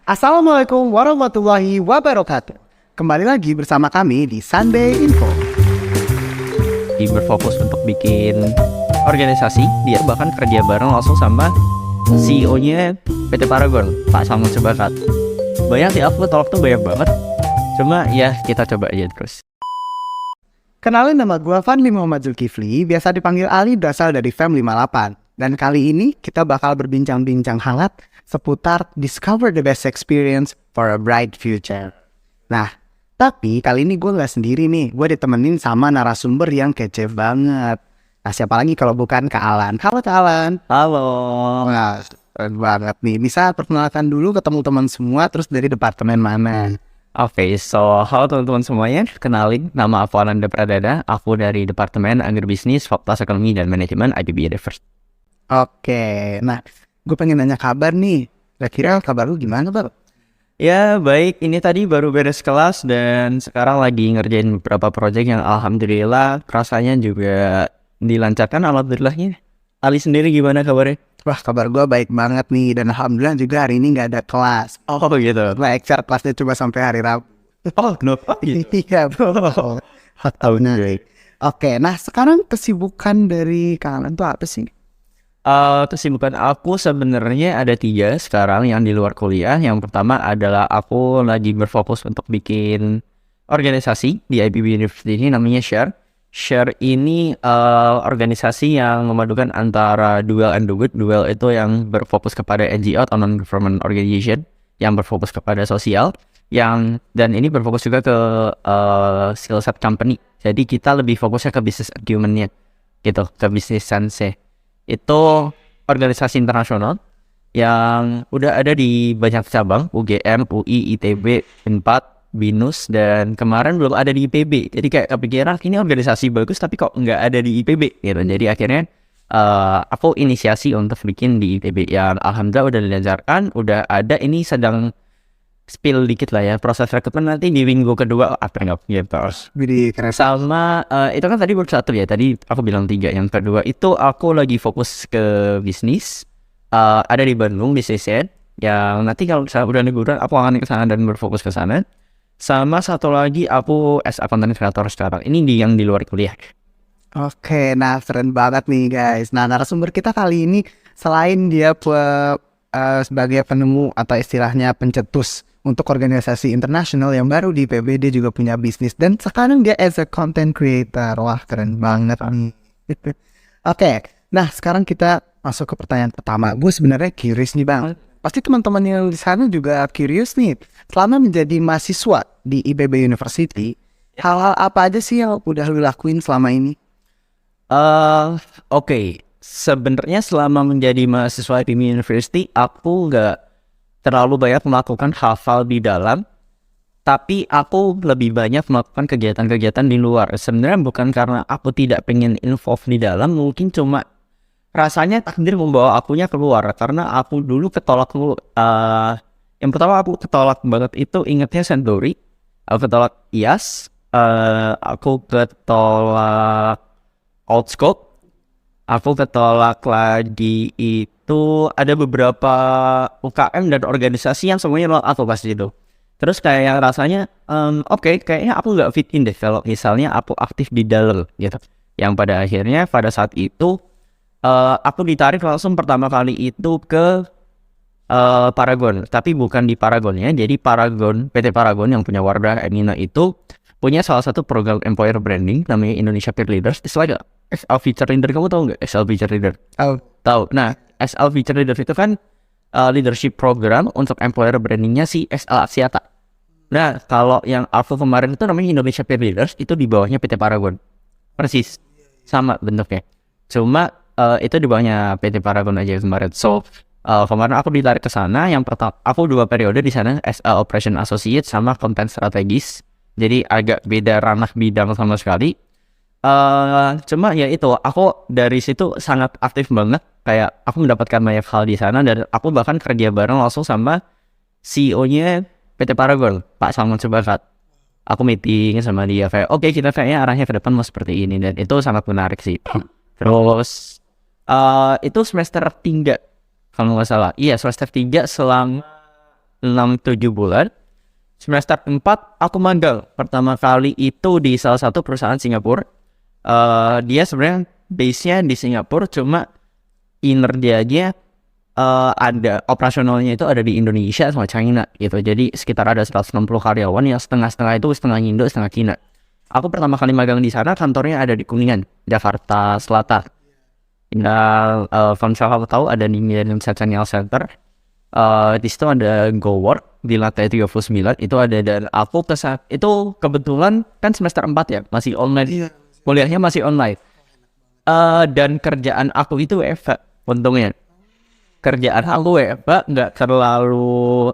Assalamualaikum warahmatullahi wabarakatuh. Kembali lagi bersama kami di Sunday Info. Berfokus untuk bikin organisasi, dia bahkan kerja bareng langsung sama CEO-nya PT Paragon, Pak Samun Sebakat. Banyak sih, aku tolak tuh banyak banget. Cuma ya kita coba aja terus. Kenalin, nama gue Fadli Muhammad Zulkifli, biasa dipanggil Ali, berasal dari FEM 58. Dan kali ini kita bakal berbincang-bincang hangat seputar Discover the Best Experience for a Bright Future. Nah, tapi kali ini gue gak sendiri nih, gue ditemenin sama narasumber yang kece banget. Nah, siapa lagi kalau bukan Kak Alan. Halo Kak Alan. Halo. Nah, keren banget nih. Bisa perkenalkan dulu ke teman-teman semua, terus dari departemen mana? Oke, halo teman-teman semuanya. Kenalin, nama aku Ananda Pradana. Aku dari Departemen Agribisnis, Fakultas Ekonomi dan Manajemen IPB University. Oke, nah gue pengen nanya kabar nih. Kira-kira kabar lu gimana, Bang? Ya, baik. Ini tadi baru beres kelas dan sekarang lagi ngerjain beberapa proyek yang alhamdulillah rasanya juga dilancarkan, alhamdulillahnya. Ali sendiri gimana kabarnya? Wah, kabar gue baik banget nih. Dan alhamdulillah juga hari ini gak ada kelas. Oh gitu. Nah, extra kelasnya cuma sampai hari Rabu. Oh, kenapa gitu? Iya, betul. Oke, nah sekarang kesibukan dari Kak Alan tuh apa sih? Kesibukan aku sebenarnya ada 3 sekarang yang di luar kuliah. Yang pertama adalah aku lagi berfokus untuk bikin organisasi di IPB University ini, namanya Share. Share ini organisasi yang memadukan antara Duel and Do Good. Duel itu yang berfokus kepada NGO atau non-government organization, yang berfokus kepada sosial, dan ini berfokus juga ke skill set company. Jadi kita lebih fokusnya ke business acumen-nya gitu, ke business sense. Itu organisasi internasional yang udah ada di banyak cabang, UGM, UI, ITB, UNPAD, BINUS, dan kemarin belum ada di IPB. Jadi kayak kepikiran ini organisasi bagus tapi kok nggak ada di IPB gitu. Jadi akhirnya aku inisiasi untuk bikin di IPB yang alhamdulillah udah dilancarkan, udah ada. Ini sedang spill dikit lah ya, proses rekrutmen nanti di minggu kedua apa nggak gitu. Jadi keren. Sama itu kan tadi baru 1 ya, tadi aku bilang 3. Yang kedua itu aku lagi fokus ke bisnis, ada di Bandung bisnisnya, yang nanti kalau misalnya udah liburan aku akan ke sana dan berfokus ke sana. Sama satu lagi aku as a content creator sekarang ini yang di luar kuliah. Oke, nah keren banget nih guys. Nah, narasumber kita kali ini selain dia sebagai penemu atau istilahnya pencetus untuk organisasi internasional yang baru di IPB, dia juga punya bisnis dan sekarang dia as a content creator. Wah, keren banget nih. Oke, nah sekarang kita masuk ke pertanyaan pertama. Gue sebenarnya curious nih Bang. Pasti teman-teman yang di sana juga curious nih. Selama menjadi mahasiswa di IPB University, hal-hal apa aja sih yang udah lu lakuin selama ini? Oke. Sebenarnya selama menjadi mahasiswa di University, aku nggak terlalu banyak melakukan hal-hal di dalam, tapi aku lebih banyak melakukan kegiatan-kegiatan di luar. Sebenarnya bukan karena aku tidak pengen involve di dalam, mungkin cuma rasanya takdir membawa akunya keluar. Karena aku dulu ketolak dulu. Yang pertama aku ketolak banget itu ingetnya Sendori. Aku ketolak IAS, aku ketolak Outscope. Aku ketolak lagi itu ada beberapa UKM dan organisasi yang semuanya nolak aku pas itu. Terus kayak rasanya oke, kayaknya aku nggak fit in deh kalau misalnya aku aktif di dalam gitu. Yang pada akhirnya pada saat itu aku ditarik langsung pertama kali itu ke Paragon, tapi bukan di Paragonnya. Jadi Paragon, PT Paragon yang punya Wardah Emina itu punya salah satu program employer branding namanya Indonesia Peer Leaders. It's like SL Feature Leader. Kamu tahu nggak SL Feature Leader? Tahu. Nah, SL Feature Leader itu kan leadership program untuk employer brandingnya si SL Axiata. Nah, kalau yang aku kemarin itu namanya Indonesia Peer Leaders, itu di bawahnya PT Paragon. Persis sama bentuknya. Cuma itu di bawahnya PT Paragon aja kemarin. So kemarin aku ditarik ke sana. Yang pertama, aku 2 periode di sana, SL Operation Associate sama Content Strategis. Jadi agak beda ranah bidang sama sekali. Cuma ya itu, aku dari situ sangat aktif banget. Kayak aku mendapatkan banyak hal di sana dan aku bahkan kerja bareng langsung sama CEO-nya PT Paragon, Pak Samun Sebakat. Aku meeting sama dia kayak oke, kita kayaknya arahnya ke depan mau seperti ini, dan itu sangat menarik sih. Terus itu semester 3 kalau nggak salah. Iya, semester 3 selama 6-7 bulan. Semester 4 aku magang pertama kali itu di salah satu perusahaan Singapura. Dia sebenarnya base-nya di Singapura, cuma inner dia aja ada operasionalnya itu ada di Indonesia sama China gitu. Jadi sekitar ada 160 karyawan yang setengah-setengah itu setengah Indo, setengah Cina. Aku pertama kali magang di sana, kantornya ada di Kuningan, Jakarta Selatan. Nah, kalau misalnya kamu tahu ada di Millennium Centennial Center. Di situ ada GoWork di lantai 39 itu ada, dan aku itu kebetulan kan semester 4 ya, masih online. Kuliahnya masih online. Dan kerjaan aku itu WFH untungnya. Kerjaan aku WFH nggak terlalu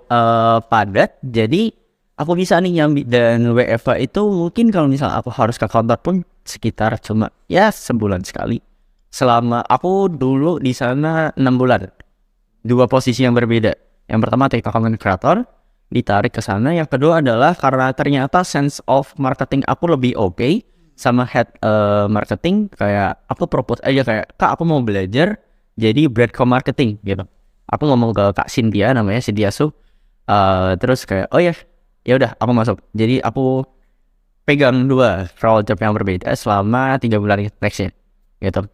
padat, jadi aku bisa nih nyambi. Dan WFH itu mungkin kalau misalnya aku harus ke kantor pun sekitar cuma ya sebulan sekali. Selama aku dulu di sana 6 bulan. 2 posisi yang berbeda. Yang pertama technical content creator, ditarik ke sana. Yang kedua adalah karena ternyata sense of marketing aku lebih oke sama head marketing. Kayak aku propose aja kayak, Kak aku mau belajar jadi brand co-marketing gitu. Aku ngomong ke Kak Cynthia, namanya Cynthia Su. Terus kayak, oh ya udah aku masuk. Jadi aku pegang 2 role job yang berbeda selama 3 bulan nextnya gitu.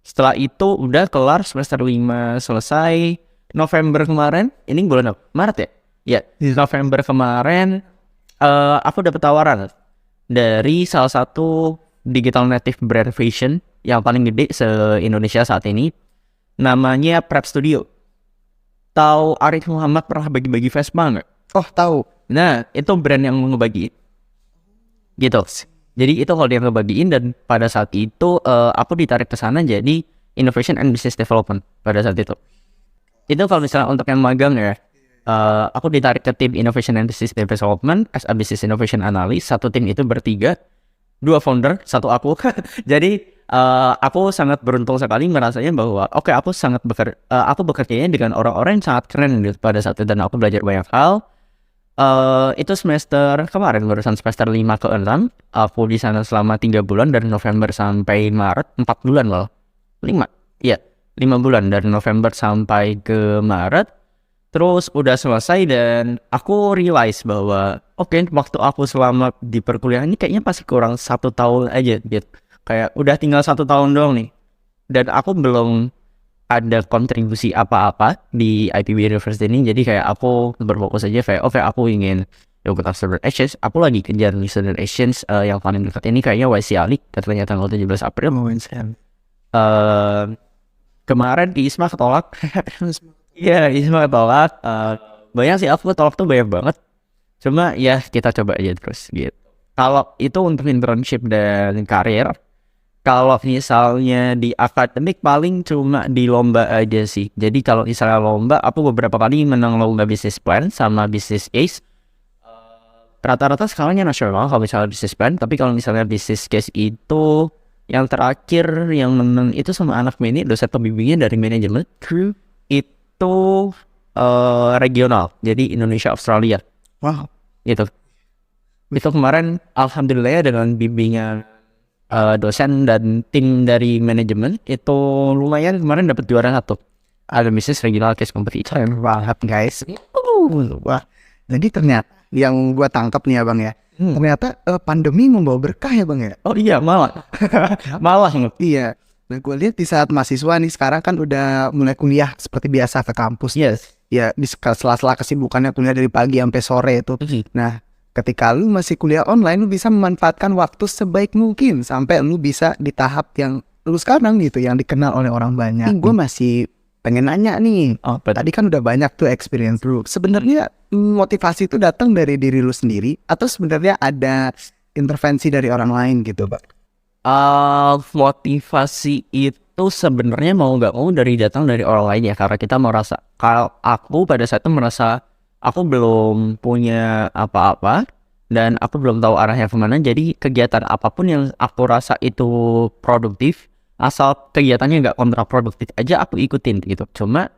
Setelah itu udah kelar semester 5 selesai. November kemarin, ini bulan apa? Maret ya? Ya, November kemarin aku dapat tawaran dari salah satu digital native brand fashion yang paling gede se-Indonesia saat ini. Namanya Prep Studio. Tahu Arif Muhammad pernah bagi-bagi Vespa nggak? Oh tahu. Nah, itu brand yang ngebagiin. Gitu. Jadi itu kalau dia ngebagiin, dan pada saat itu aku ditarik ke sana jadi Innovation and Business Development pada saat itu. Itu kalau misalnya untuk yang magang ya, aku ditarik ke tim Innovation and Business Development as a Business Innovation Analyst. Satu tim itu bertiga, 2 founder, 1 aku. Jadi aku sangat beruntung sekali merasanya bahwa aku bekerjanya dengan orang-orang yang sangat keren gitu pada saat itu, dan aku belajar banyak hal. Itu semester kemarin, barusan semester 5 ke 6. Aku di sana selama 3 bulan dari November sampai Maret, 4 bulan loh. 5 bulan dari November sampai ke Maret. Terus udah selesai dan aku realize bahwa waktu aku selama di perkuliahan ini kayaknya pasti kurang 1 tahun aja gitu. Kayak udah tinggal 1 tahun doang nih, dan aku belum ada kontribusi apa-apa di IPB University ini. Jadi kayak aku berfokus aja kayak aku ingin ikut Student Exchange. Aku lagi kejar di Student Exchange yang paling dekat ini kayaknya YC Ali, katanya tanggal 17 April. Kemarin di ISMA ketolak. Iya, ISMA ketolak. Banyak sih, aku ketolak tuh banyak banget. Cuma ya kita coba aja terus gitu. Kalau itu untuk internship dan karir. Kalau misalnya di akademik paling cuma di lomba aja sih. Jadi kalau misalnya lomba, aku beberapa kali menang lomba business plan sama business case. Rata-rata skalanya nasional kalau misalnya business plan. Tapi kalau misalnya business case itu yang terakhir yang menang itu sama anak Mini, dosen pembimbingnya dari manajemen. Itu regional. Jadi Indonesia Australia. Wow. Itu kemarin alhamdulillah ya, dengan bimbingan dosen dan tim dari manajemen itu lumayan kemarin dapat juara 1. Ada business regional case competition. Keren banget guys. Wah. Jadi ternyata yang gua tangkap nih abang ya, ternyata pandemi membawa berkah ya bang ya. Oh iya, malah Iya. Nah gue lihat di saat mahasiswa nih sekarang kan udah mulai kuliah seperti biasa ke kampus. yes. Ya di sela-sela kesibukannya kuliah dari pagi sampai sore itu. Nah ketika lu masih kuliah online, lu bisa memanfaatkan waktu sebaik mungkin sampai lu bisa di tahap yang lu sekarang gitu, yang dikenal oleh orang banyak. Gue masih pengen nanya nih. Tadi kan udah banyak tuh experience lu. Sebenarnya motivasi itu datang dari diri lu sendiri atau sebenarnya ada intervensi dari orang lain gitu, Pak? Motivasi itu sebenarnya mau nggak mau datang dari orang lain ya, karena kita merasa, kalau aku pada saat itu merasa aku belum punya apa-apa dan aku belum tahu arahnya kemana. Jadi kegiatan apapun yang aku rasa itu produktif, asal kegiatannya nggak kontraproduktif aja aku ikutin gitu. Cuma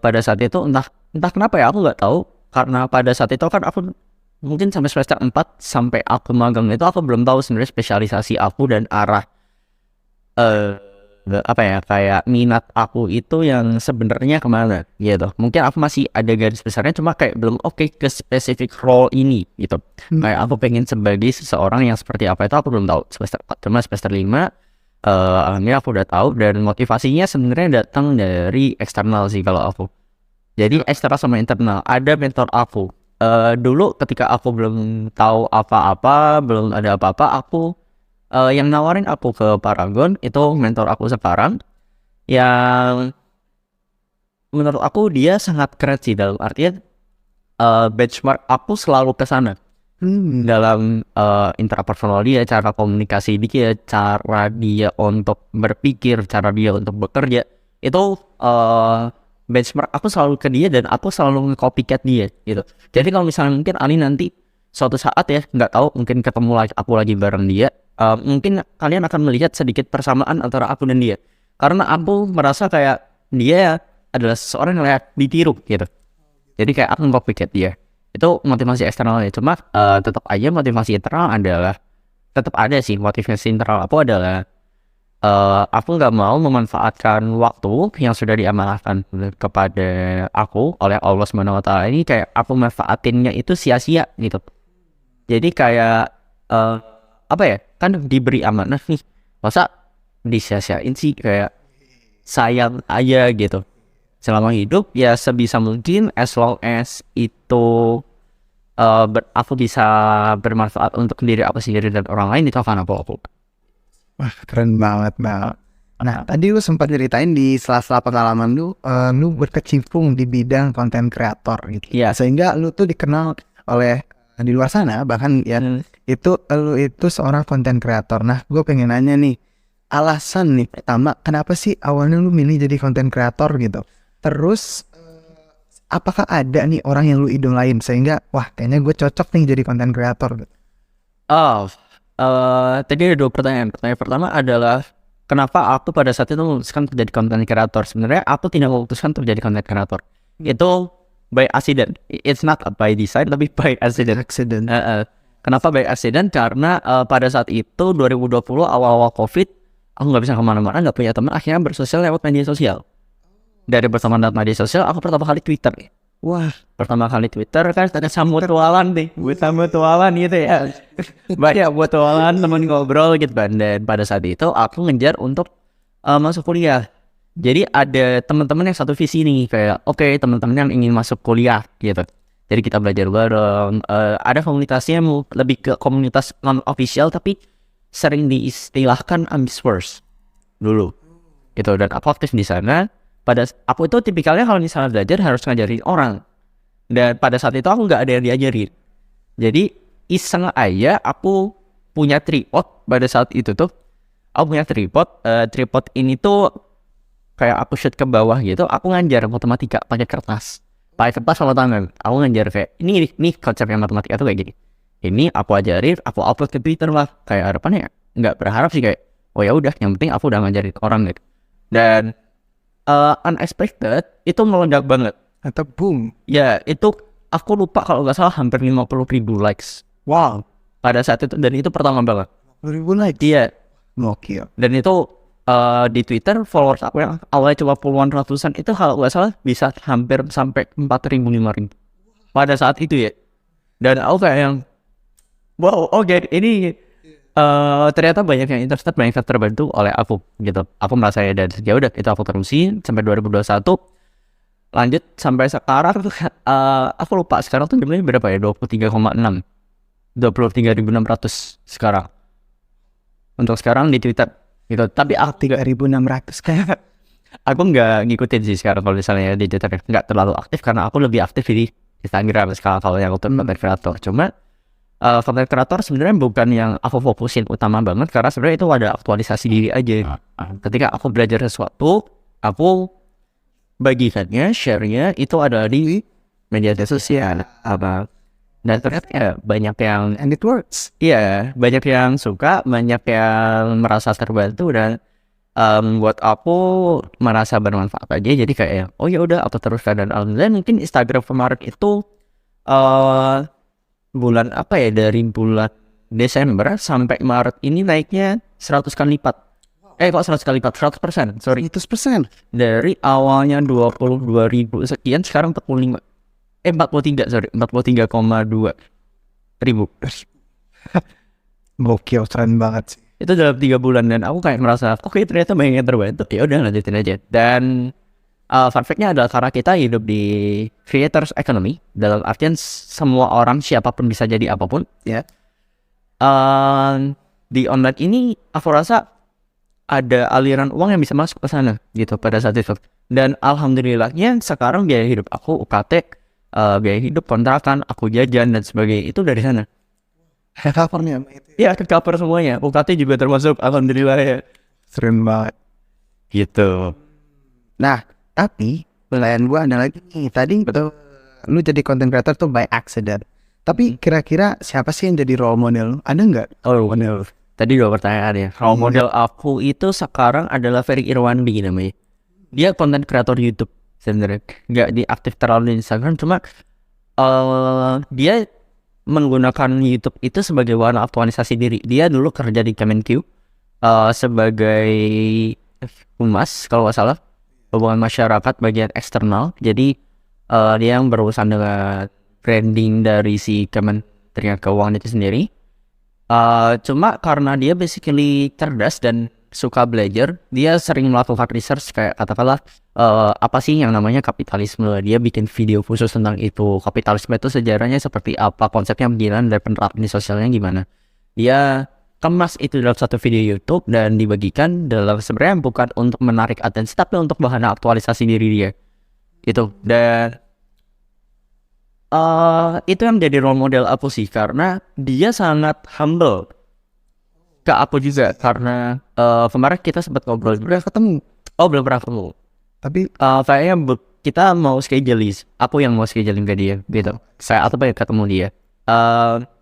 pada saat itu entah kenapa ya, aku nggak tahu, karena pada saat itu kan aku mungkin sampai semester 4 sampai aku magang itu aku belum tahu sebenarnya spesialisasi aku dan arah apa ya, kayak minat aku itu yang sebenarnya kemana gitu. Mungkin aku masih ada garis besarnya, cuma kayak belum oke ke spesifik role ini gitu. Kayak aku pengen sebagai seseorang yang seperti apa itu aku belum tahu semester 4, cuma semester 5 alhamdulillah aku udah tahu, dan motivasinya sebenarnya datang dari eksternal sih kalau aku. Jadi eksternal sama internal. Ada mentor aku. Dulu ketika aku belum tahu apa-apa, belum ada apa-apa, aku yang nawarin aku ke Paragon itu mentor aku sekarang, yang menurut aku dia sangat keren sih, dalam artian benchmark aku selalu ke sana dalam intrapersonal dia, cara komunikasi dia, cara dia untuk berpikir, cara dia untuk bekerja, itu benchmark aku selalu ke dia, dan aku selalu nge-copycat dia gitu. Jadi kalau misalnya mungkin Ali nanti suatu saat ya, nggak tahu, mungkin ketemu lagi aku lagi bareng dia, mungkin kalian akan melihat sedikit persamaan antara aku dan dia, karena aku merasa kayak dia adalah seseorang yang layak ditiru gitu. Jadi kayak aku nge-copycat dia. Itu motivasi eksternalnya. Cuma tetap aja motivasi internal adalah, tetap ada sih motivasi internal aku adalah aku nggak mau memanfaatkan waktu yang sudah diamanahkan kepada aku oleh Allah SWT ini, kayak aku manfaatinnya itu sia-sia gitu. Jadi kayak apa ya, kan diberi amanah nih, masa disia-siain sih, kayak sayang aja gitu. Selama hidup ya sebisa mungkin, as long as itu aku bisa bermanfaat untuk diri aku sendiri dan orang lain, itu akan aku. Wah, keren banget, Bang. Nah, tadi lu sempat ceritain di sela-sela pengalaman lu, lu berkecimpung di bidang konten kreator gitu. Iya. Sehingga lu tuh dikenal oleh di luar sana, bahkan ya itu lu itu seorang konten kreator. Nah, gue pengen nanya nih, alasan nih pertama, kenapa sih awalnya lu milih jadi konten kreator gitu? Terus apakah ada nih orang yang lu idolain sehingga wah kayaknya gue cocok nih jadi konten kreator gitu? Oh, tadi ada dua pertanyaan. Pertanyaan pertama adalah kenapa aku pada saat itu memutuskan untuk jadi content creator. Sebenarnya aku tidak memutuskan untuk jadi content creator. Itu by accident. It's not by design, tapi by accident. Accident. Kenapa by accident? Karena pada saat itu 2020 awal-awal COVID, aku nggak bisa kemana-mana, nggak punya teman. Akhirnya bersosial lewat media sosial. Dari pertemuan lewat media sosial, aku pertama kali Twitter. Wah, Pertama kali Twitter kan ada mutualan nih, buat mutualan gitu ya. Banyak mutualan, temen ngobrol gitu kan. Dan pada saat itu aku ngejar untuk masuk kuliah. Jadi ada teman-teman yang satu visi nih, kayak oke, teman-teman yang ingin masuk kuliah gitu. Jadi kita belajar bareng. Ada komunitasnya lebih ke komunitas non official, tapi sering diistilahkan ambiswers dulu. Gitu, dan aku aktif di sana. Aku itu tipikalnya kalau misalnya belajar harus ngajarin orang, dan pada saat itu aku nggak ada yang diajarin. Jadi iseng aja aku punya tripod pada saat itu tuh. Aku punya tripod ini tuh kayak aku shoot ke bawah gitu. Aku ngajar matematika pakai kertas sama tangan. Aku ngajar kayak ini konsepnya matematika tuh kayak gini. Ini aku ajarin, aku upload ke Twitter lah. Kayak harapannya nggak berharap sih, kayak oh ya udah, yang penting aku udah ngajarin orang gitu. Dan unexpected itu meledak banget. atau boom. Ya itu aku lupa, kalau nggak salah hampir 50.000 likes. Wow, Pada saat itu, dan itu pertama banget. 2000 like. Iya. Gokil. Dan itu di Twitter followers aku yang awalnya cuma puluhan ratusan, itu kalau nggak salah bisa hampir sampai 4.000 5.000 pada saat itu ya. Dan aku kayak yang wow, oke, ini ternyata banyak yang interested, banyak yang terbantu oleh aku gitu. Aku merasa ya, dan ya udah, itu aku terusin sampai 2021, lanjut sampai sekarang tuh. Aku lupa sekarang tuh jumlahnya berapa ya, 23,6, 23.600 sekarang untuk sekarang di Twitter gitu. Tapi aku 3600 kayak. aku nggak ngikutin sih sekarang kalau misalnya di Twitter, nggak terlalu aktif, karena aku lebih aktif di Instagram sekarang kalau yang untuk content creator. Cuma content creator sebenarnya bukan yang aku fokusin utama banget, karena sebenarnya itu ada aktualisasi diri aja. Ketika aku belajar sesuatu, aku bagikannya, share-nya itu ada di media sosial apa. Dan ternyata ya banyak yang, And it works. iya, banyak yang suka, banyak yang merasa terbantu, dan buat aku merasa bermanfaat aja. Jadi kayak oh ya udah, aku teruskan. Dan alhamdulillah mungkin Instagram kemarin itu bulan apa ya, dari bulan Desember sampai Maret ini naiknya 100 kali lipat. Kok 100 kali lipat, 100%, sorry. 100%. Dari awalnya 22.000 sekian, sekarang 45. 43, sorry, 43,2 ribu. Gokil, keren banget sih. Itu dalam 3 bulan dan aku kayak merasa, oke ternyata banyak yang terbantu. Ya udah lanjutin aja. Dan fun fact-nya adalah karena kita hidup di creators economy, dalam artian semua orang siapapun bisa jadi apapun. Ya. Di online ini aku rasa ada aliran uang yang bisa masuk ke sana gitu pada saat itu. Dan alhamdulillahnya sekarang biaya hidup aku UKT, biaya hidup kontrakan, aku jajan dan sebagainya itu dari sana. Covernya itu. Iya, ke-cover semuanya. UKT juga termasuk, alhamdulillah ya. Keren banget. Gitu. Nah, tapi pertanyaan gua ada lagi nih. Tadi betul lu jadi content creator tuh by accident. Tapi kira-kira siapa sih yang jadi role model lu? Ada nggak role model? Tadi dua pertanyaan ya. Role model aku itu sekarang adalah Ferry Irwandi namanya. Dia content creator YouTube sebenarnya. Nggak diaktif terlalu di Instagram, cuma dia menggunakan YouTube itu sebagai wadah aktualisasi diri. Dia dulu kerja di Kemenq sebagai humas kalau nggak salah, hubungan masyarakat bagian eksternal. Jadi dia yang berurusan dengan branding dari si Kementerian Keuangan itu sendiri. Cuma karena dia basically cerdas dan suka belajar, dia sering melakukan research kayak katakanlah apa sih yang namanya kapitalisme. Dia bikin video khusus tentang itu. Kapitalisme itu sejarahnya seperti apa, konsepnya gimana, dan penerapan di sosialnya gimana. Dia kemas itu dalam satu video YouTube dan dibagikan dalam sebenarnya bukan untuk menarik atensi tapi untuk bahan aktualisasi diri dia. Itu. Dan itu yang jadi role model aku sih karena dia sangat humble ke aku juga karena kemarin kita sempat ngobrol. Udah ketemu. Oh belum pernah ketemu. Tapi Kayaknya kita mau scheduling. Aku yang mau scheduling ke dia gitu. Saya atau pengen ketemu dia.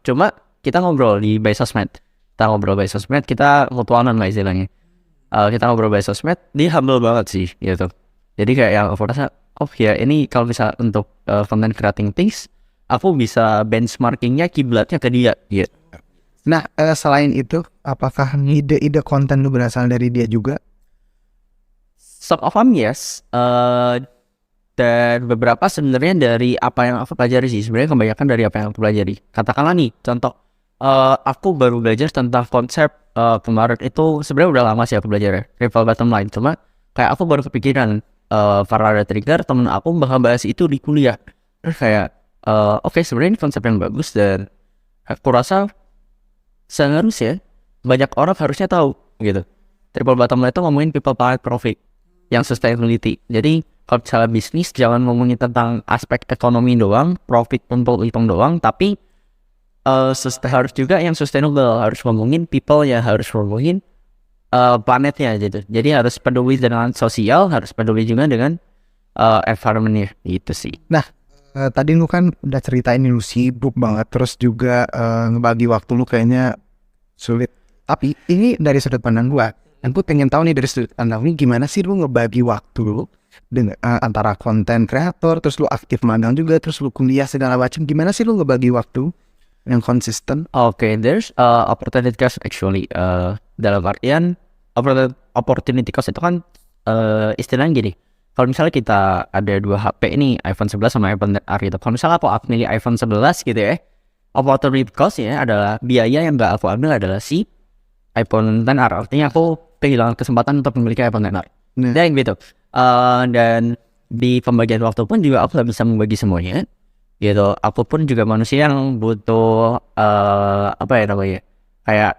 Cuma kita ngobrol di by sosmed. Kita ngobrol by sosmed. Kita mutualan lah istilahnya. Kita ngobrol by sosmed. Dia humble banget sih gitu. Jadi kayak yang aku rasa, oh ya ini kalau bisa untuk content creating things, aku bisa benchmarkingnya kiblatnya ke dia gitu. nah, selain itu, apakah ide-ide konten lu berasal dari dia juga? Some of them yes, dan beberapa sebenarnya dari apa yang aku pelajari sih. Sebenarnya kebanyakan dari apa yang aku pelajari. Katakanlah nih, contoh, aku baru belajar tentang konsep kemarin itu sebenarnya udah lama sih aku belajar rival bottom line. Cuma kayak aku baru kepikiran Farada Trigger temen aku bakal bahas itu di kuliah. Terus kayak oke, sebenarnya ini konsep yang bagus dan aku rasa seharusnya banyak orang harusnya tahu gitu. Triple bottom line itu ngomongin people planet profit yang sustainability. Jadi kalau misalnya bisnis jangan ngomongin tentang aspek ekonomi doang, profit untuk hitung doang, tapi harus juga yang sustainable, harus ngomongin people ya, harus ngomongin planetnya gitu. Jadi harus peduli dengan sosial, harus peduli juga dengan environmentnya gitu sih. Nah, tadi lu kan udah ceritain lu sibuk banget, terus juga ngebagi waktu lu kayaknya sulit. Tapi ini dari sudut pandang gua, dan gue pengen tahu nih dari sudut pandang lu gimana sih lu ngebagi waktu lu dengan antara konten kreator, terus lu aktif magang juga, terus lu kuliah segala macam. Gimana sih lu ngebagi waktu yang konsisten? Okay, there's opportunity cost actually. Dalam artian opportunity cost itu kan istilahnya gini. Kalau misalnya kita ada 2 HP ini, iPhone 11 sama iPhone XR gitu. Kalau misalnya aku milih iPhone 11 gitu ya, opportunity cost ya adalah biaya yang gak aku ambil adalah si iPhone XR. Artinya aku kehilangan kesempatan untuk memiliki iPhone XR. Dan gitu. Dan di pembagian waktu pun juga aku gak bisa membagi semuanya. Gitu. Aku pun juga manusia yang butuh apa ya namanya? Kayak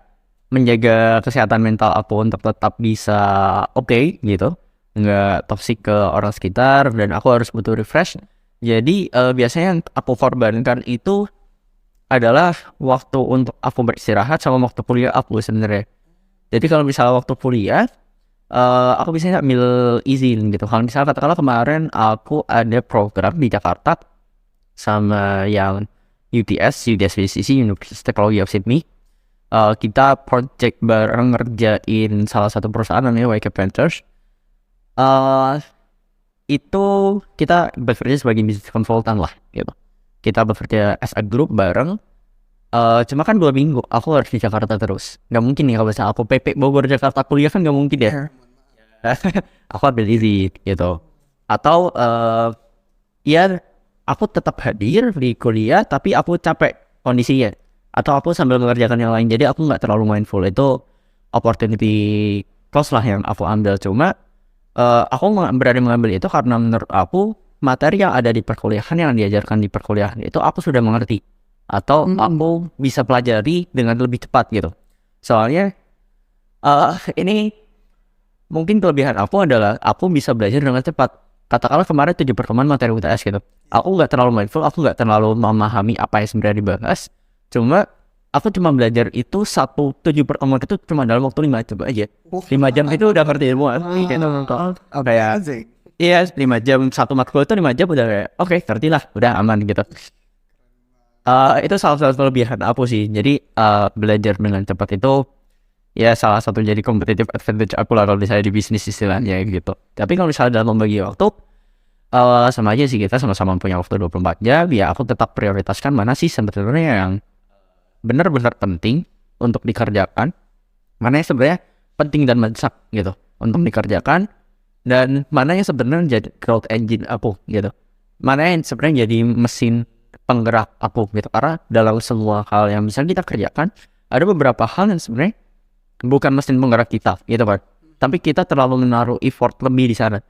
menjaga kesehatan mental aku untuk tetap bisa oke gitu. Nggak toksik ke orang sekitar dan aku harus butuh refresh. Jadi biasanya yang aku korbankan itu adalah waktu untuk aku beristirahat sama waktu kuliah aku sebenarnya. Jadi kalau misalnya waktu kuliah aku biasanya ambil izin gitu. Kalau misalnya katakanlah kemarin aku ada program di Jakarta sama yang UTS BCC, Universitas Teknologi of Sydney. Kita project bareng ngerjain salah satu perusahaan namanya YK Ventures. Itu kita bekerja sebagai business consultant lah gitu. Kita bekerja as a group bareng Cuma kan 2 minggu aku harus di Jakarta terus. Nggak mungkin nih kalau misalnya aku PP Bogor Jakarta kuliah kan nggak mungkin ya. Aku ambil izin gitu. Atau ya aku tetap hadir di kuliah tapi aku capek kondisinya. Atau aku sambil mengerjakan yang lain. Jadi aku nggak terlalu mindful. Itu opportunity cost lah yang aku ambil. Cuma aku berani mengambil itu karena menurut aku materi yang ada di perkuliahan yang diajarkan di perkuliahan itu aku sudah mengerti. Atau aku bisa pelajari dengan lebih cepat gitu. Soalnya ini mungkin kelebihan aku adalah aku bisa belajar dengan cepat. Katakanlah kemarin 7 pertemuan materi UTS gitu. Aku nggak terlalu mindful, aku nggak terlalu memahami apa yang sebenarnya dibahas. Cuma aku cuma belajar itu 7 pertemuan itu cuma dalam waktu 5 jam aja. 5 jam itu udah ngerti semua. Kayak iya 5 jam satu matkul itu 5 jam udah kayak oke ngerti lah, udah aman gitu. Itu salah satu kelebihan aku sih. Jadi belajar dengan cepat itu ya salah satu jadi competitive advantage aku lah kalau misalnya di bisnis istilahnya gitu. Tapi kalau misalnya dalam membagi waktu sama aja sih, kita sama-sama punya waktu 24 jam. Ya aku tetap prioritaskan mana sih sebenarnya yang benar-benar penting untuk dikerjakan, mana yang sebenarnya penting dan mendesak gitu untuk dikerjakan, dan mana yang sebenarnya jadi growth engine aku gitu, mana yang sebenarnya jadi mesin penggerak aku gitu. Karena dalam semua hal yang bisa kita kerjakan ada beberapa hal yang sebenarnya bukan mesin penggerak kita gitu kan, tapi kita terlalu menaruh effort lebih di sana.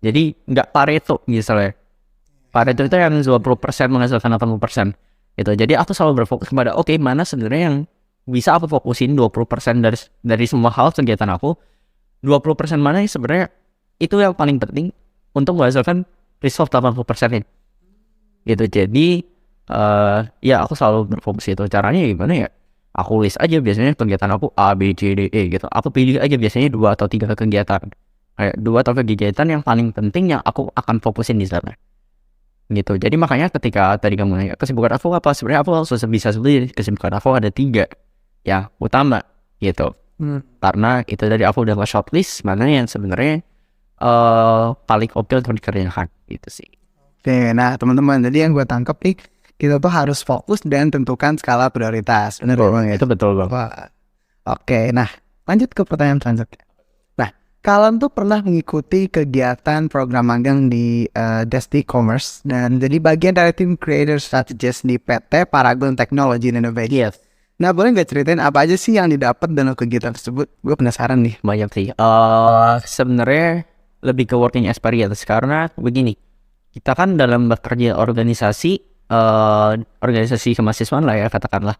Jadi nggak Pareto misalnya. Pareto itu yang 20% menghasilkan 80% gitu. Jadi aku selalu berfokus kepada oke, mana sebenarnya yang bisa aku fokusin 20% dari semua hal kegiatan aku. 20% mana yang sebenarnya itu yang paling penting untuk menghasilkan result 80% ini gitu. Jadi ya aku selalu berfokus itu. Caranya gimana ya, aku list aja biasanya kegiatan aku A, B, C, D, E gitu. Aku pilih aja biasanya 2 atau 3 kegiatan, kayak 2 atau 3 kegiatan yang paling penting yang aku akan fokusin di sana gitu. Jadi makanya ketika tadi kamu nanya kesibukan aku apa, sebenarnya aku langsung bisa sendiri kesibukan aku ada 3 yang utama gitu. Karena itu dari aku udah shortlist mana yang sebenarnya paling oke untuk dikerjakan gitu sih. Oke, nah teman-teman, jadi yang gue tangkap nih, kita tuh harus fokus dan tentukan skala prioritas. Bener ya? Itu betul bang. Oke, nah lanjut ke pertanyaan selanjutnya. Nah, kalian tuh pernah mengikuti kegiatan program magang di Desti Commerce dan jadi bagian dari tim Creator Strategist di PT Paragon Technology and Innovation. Yes. Nah, boleh nggak ceritain apa aja sih yang didapat dalam kegiatan tersebut? Gue penasaran nih. Banyak sih. Sebenarnya lebih ke working experience karena begini, kita kan dalam bekerja organisasi kemahasiswaan lah ya katakanlah.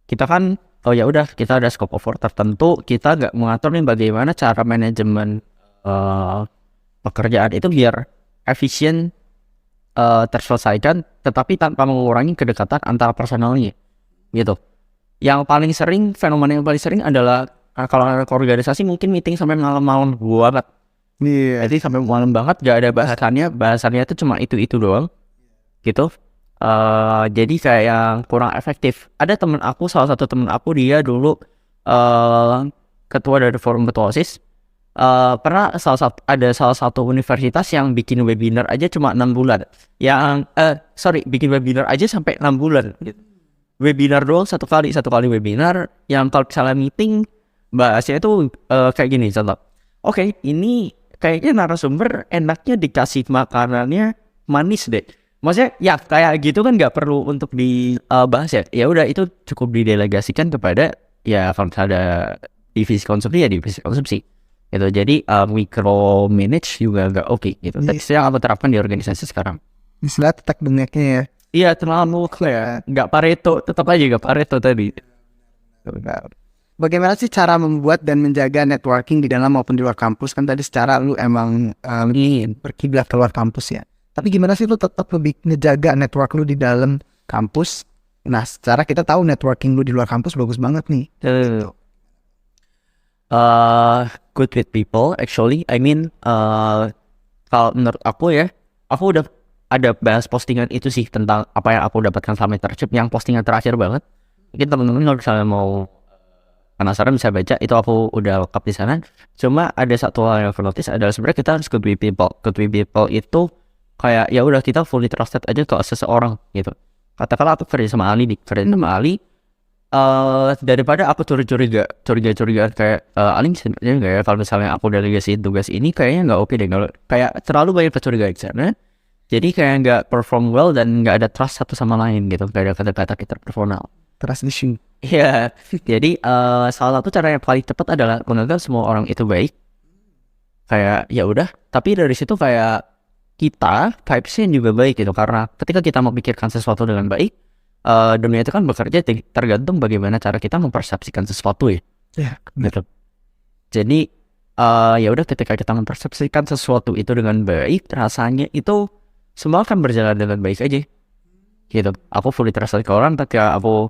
Kita kan ya udah kita ada scope of work tertentu, kita nggak mengatur nih bagaimana cara manajemen pekerjaan itu biar efisien terselesaikan, tetapi tanpa mengurangi kedekatan antara personalnya gitu. Yang paling sering, fenomena yang paling sering adalah kalau anak organisasi mungkin meeting sampai malam-malam banget. Iya. Jadi sampai malam banget gak ada bahasannya itu cuma itu doang gitu. Jadi kayak kurang efektif. Ada salah satu temen aku dia dulu ketua dari forum ketua OSIS. Pernah ada salah satu universitas yang bikin webinar aja cuma 6 bulan. Bikin webinar aja sampai 6 bulan gitu. Webinar doang satu kali webinar yang kalau misalnya meeting bahasnya itu kayak gini contoh. Oke, ini kayaknya narasumber enaknya dikasih makanannya manis deh. Maksudnya ya kayak gitu kan nggak perlu untuk dibahas ya. Ya udah itu cukup didelegasikan kepada ya kalau ada divisi konsumsi ya divisi konsumsi. Gitu. Jadi micro manage juga nggak oke gitu. Tapi yang aku terapkan di organisasi sekarang. Istilah tetek bengeknya ya. Iya terlalu kayak nggak Pareto, tetap aja nggak Pareto tadi. Bagaimana sih cara membuat dan menjaga networking di dalam maupun di luar kampus? Kan tadi secara lu emang berkiblat keluar kampus ya. Tapi gimana sih lu tetap lebih ngejaga network lu di dalam kampus? Nah, secara kita tahu networking lu di luar kampus bagus banget nih. Good with people actually. I mean kalau menurut aku ya, aku udah ada bahas postingan itu sih tentang apa yang aku dapatkan selama internship, yang postingan terakhir banget. Mungkin teman-teman kalau misalnya mau penasaran bisa baca, itu aku udah lengkap di sana. Cuma ada satu hal yang aku notice adalah sebenarnya kita harus good with people. Good with people itu kayak ya udah kita fully trusted aja ke seseorang gitu. Katakanlah aku kerja sama Ali daripada aku curiga kayak Aling sebenarnya nggak ya kalau misalnya aku delegasiin tugas ini kayaknya nggak oke deh, kalau kayak terlalu banyak kecurigaan di sana, jadi kayak nggak perform well dan nggak ada trust satu sama lain gitu, nggak ada kata-kata interpersonal. Trust issue. Iya, jadi salah satu cara yang paling cepat adalah menganggap semua orang itu baik. Kayak ya udah, tapi dari situ kayak kita vibes-nya juga baik gitu, karena ketika kita memikirkan sesuatu dengan baik, dunia itu kan bekerja tergantung bagaimana cara kita mempersepsikan sesuatu ya, Ya, gitu. Jadi ya udah, ketika kita mempersepsikan sesuatu itu dengan baik, rasanya itu semua akan berjalan dengan baik aja, gitu. Aku fully trust ke orang ketika aku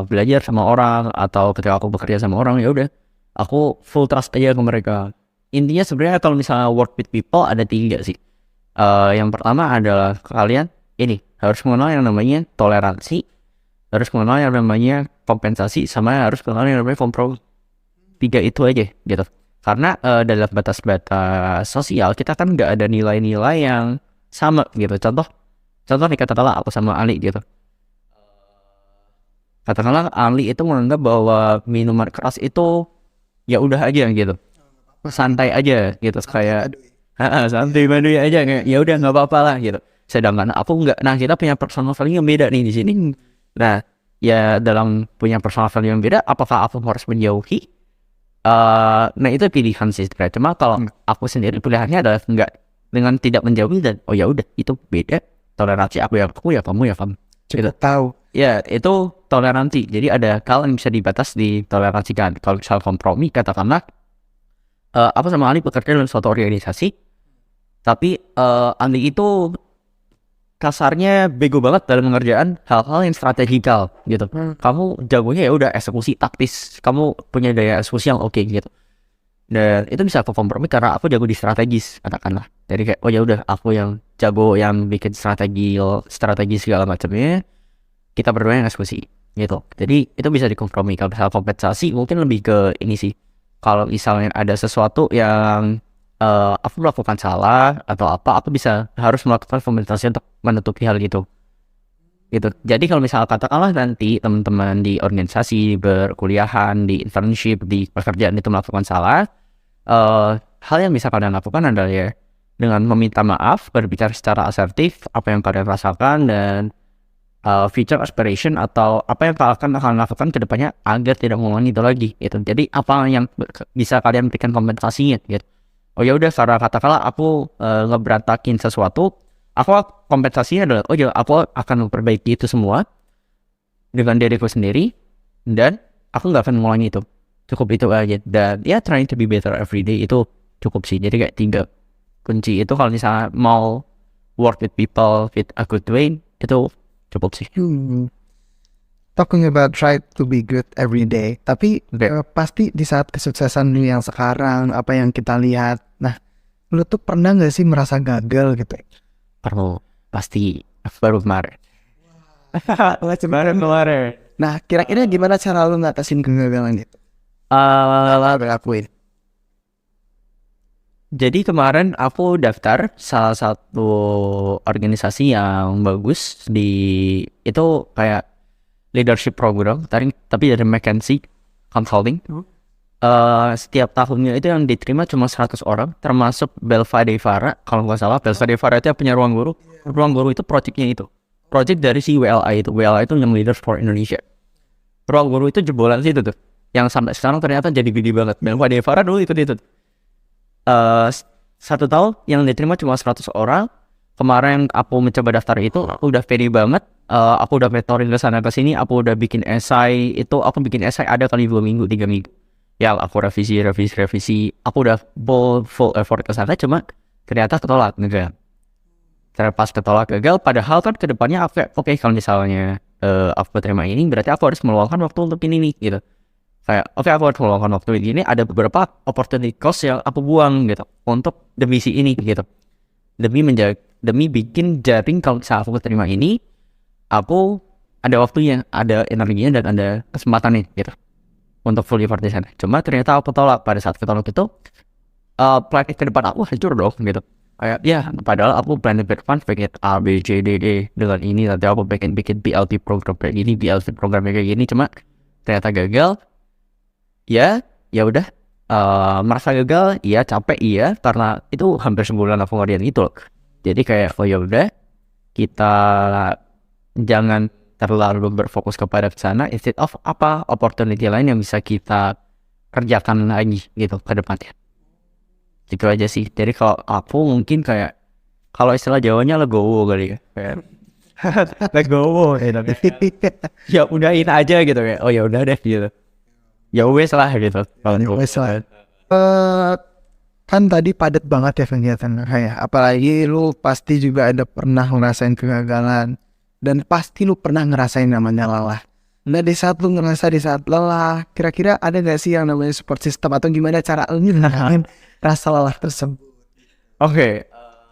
belajar sama orang atau ketika aku bekerja sama orang, ya udah, aku full trust aja ke mereka. Intinya sebenarnya kalau misalnya work with people ada 3 sih. Yang pertama adalah kalian ini harus mengenal yang namanya toleransi, harus mengenal yang namanya kompensasi, sama harus mengenal yang namanya kompromi. 3 itu aja gitu. Karena dalam batas-batas sosial kita kan nggak ada nilai-nilai yang sama gitu. Contoh nih, katakanlah aku sama Ali gitu. Katakanlah Ali itu menganggap bahwa minuman keras itu ya udah aja gitu, santai aja gitu, kayak santai madu aja, kayak ya udah nggak apa-apa lah gitu. Sedangkan aku nggak. Nah, kita punya personal value yang beda nih di sini. Nah, ya dalam punya personal value yang beda, apakah aku harus menjauhi? Nah itu pilihan sih sebenarnya. Cuma kalau aku sendiri pilihannya adalah nggak, dengan tidak menjauhi dan oh ya udah itu beda, toleransi aku ya kamu. Gitu. tahu. Ya itu toleransi. Jadi ada hal yang bisa dibatas ditoleransikan. Kalau misal kompromi, katakanlah aku sama Ali bekerja dalam suatu organisasi, tapi Ali itu kasarnya bego banget dalam mengerjakan hal-hal yang strategikal gitu. Kamu jagonya ya udah eksekusi taktis, kamu punya daya eksekusi yang oke gitu. Dan itu bisa aku kompromi karena aku jago di strategis, katakanlah. Jadi kayak oh ya udah, aku yang jago yang bikin strategi segala macamnya, kita berdua yang eksekusi gitu. Jadi itu bisa dikompromi. Kalau misalnya kompensasi mungkin lebih ke ini sih. Kalau misalnya ada sesuatu yang aku melakukan salah atau apa, aku harus melakukan kompensasi untuk menutupi hal itu gitu. Jadi kalau misalnya katakanlah nanti teman-teman di organisasi, berkuliahan, di internship, di pekerjaan itu melakukan salah, hal yang bisa kalian lakukan adalah ya dengan meminta maaf, berbicara secara asertif apa yang kalian rasakan, dan future aspiration atau apa yang kalian akan lakukan ke depannya agar tidak mengulangi itu lagi gitu. Jadi apa yang bisa kalian berikan kompensasinya gitu. Oh ya udah, karena katakanlah aku ngeberantakin sesuatu, aku kompensasinya adalah oh ya aku akan memperbaiki itu semua dengan diriku sendiri dan aku nggak akan mengulangi itu. Cukup itu aja. Dan ya trying to be better every day itu cukup sih. Jadi kayak 3 kunci itu kalau misalnya mau work with people with a good way, itu cukup sih. Talking about try to be good every day, tapi Okay. pasti di saat kesuksesan lu yang sekarang, apa yang kita lihat, nah, lu tuh pernah nggak sih merasa gagal gitu? Perlu, pasti baru kemarin. Kemarin. Nah, kira-kira gimana cara lu ngatasin kegagalan itu? Lakuin. Jadi kemarin aku daftar salah satu organisasi yang bagus di itu, kayak leadership program, tapi dari McKinsey Consulting. Setiap tahunnya itu yang diterima cuma 100 orang, termasuk Belva Devara. Kalau nggak salah, Belva Devara itu yang punya Ruang Guru. Ruang Guru itu projectnya itu. Project dari si WLI itu. WLI itu Young Leaders for Indonesia. Ruang Guru itu jebolan sih itu tuh. Yang sampai sekarang ternyata jadi gede banget. Belva Devara dulu itu. 1 tahun yang diterima cuma 100 orang. Kemarin aku mencoba daftar itu, aku udah pede banget. Aku udah mentoring ke sana ke sini, aku udah bikin esai. Itu aku bikin esai ada kali 2 minggu, 3 minggu. Ya aku revisi. Aku udah full effort ke sana, cuma ternyata ketolak gagal. Terlepas ketolak gagal, padahal kan kedepannya aku kayak oke, kalau misalnya aku terima ini, berarti aku harus meluangkan waktu untuk ini nih gitu. Kayak oke, aku harus meluangkan waktu ini. Ada beberapa opportunity cost yang aku buang gitu untuk demi si ini gitu. Demi bikin jaring, kalau misalnya aku terima ini, aku ada waktunya, ada energinya, dan ada kesempatan nih gitu untuk full effort di sana. Cuma ternyata aku tolak. Pada saat ketolak itu, plan ke depan aku hancur dong gitu. Kayak ya padahal aku plan ke depan pengen A B C D E dengan ini, nanti aku pengen bikin BLT program kayak gini, BLT program kayak gini, cuma ternyata gagal. Ya udah, merasa gagal, iya capek, iya, karena itu hampir sebulan aku ngerjain itu loh. Jadi kayak oh ya udah, kita jangan terlalu berfokus kepada sana, instead of apa opportunity lain yang bisa kita kerjakan lagi gitu ke depannya. Gitu aja sih. Jadi kalau aku mungkin kayak kalau istilah Jawanya legowo kali ya. Kayak legowo gitu. Ya udahin aja gitu kayak oh ya udah deh gitu. Ya wes lah gitu. Ya wes lah. Kan tadi padat banget ya kegiatan kayak apalagi lu pasti juga ada pernah ngerasain kegagalan dan pasti lu pernah ngerasain namanya lelah. Nah di saat lu ngerasa di saat lelah, kira-kira ada gak sih yang namanya support system atau gimana cara lu ngilangin rasa lelah tersebut? Oke.